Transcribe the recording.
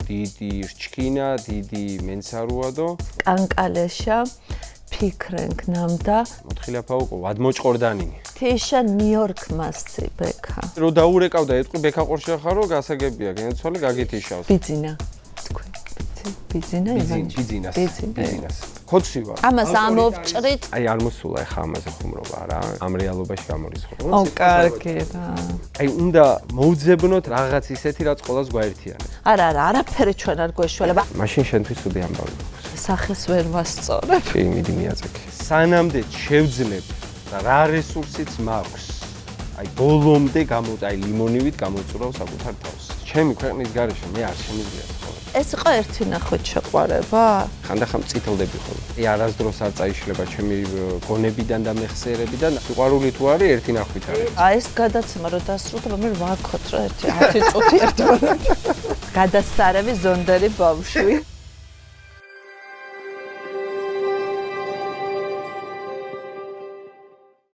დიდი რჩქინა, დიდი მენცარუადო. კანკალეშა ფიქრენგ ნამდა. მოთხილაფა უკვე ვადმოჭყორდანინი. თიშა ნიუ-იორკ მასცი ბექა. რო დაურეკავდა ეტყვი ბექა ყორშა ხარო გასაგებია გენცვალე გაგითიშავს. ბიძინა. თქვენ ბიძინა ბიზნეს. ხოცი ვარ. ამას ამოვჭრით. აი არ მოსულა ეხა ამაზე ხუმრობა რა. ამ რეალობაში გამორიცხო. ო, კარგი რა. აი უნდა მოუძებნოთ რაღაც ისეთი რაც ყოველს გვაერთიანებს. არა, არაფერი ჩვენ არ გვეშველება. მაშინ შენთვის უდე ამბავი. სახეს ვერ ვასწორებ. მიდი მიაწექი. სანამდე შევძლებ და რა რესურსიც მაქვს. აი ბოლომდე აი ლიმონივით გამოწურავ საკუთარ თავს. ჩემი ქვეყნის გარეშე მე არ შემიძლია ცხოვრება. ეს იყო ერთი ნახვით შეყვარება? ხანდახან წითლდები ხოლმე. აი არასდროს არ წაიშლება ჩემი გონებიდან და მეხსიერებიდან. სიყვარული თუ არის ერთი ნახვით არის. აი ეს გადაცემა რო დასრულდება მე ვაქოთ რა ერთი 10 წუთი ერთმანეთს. გადასარევი ზონდერი ბავშვი.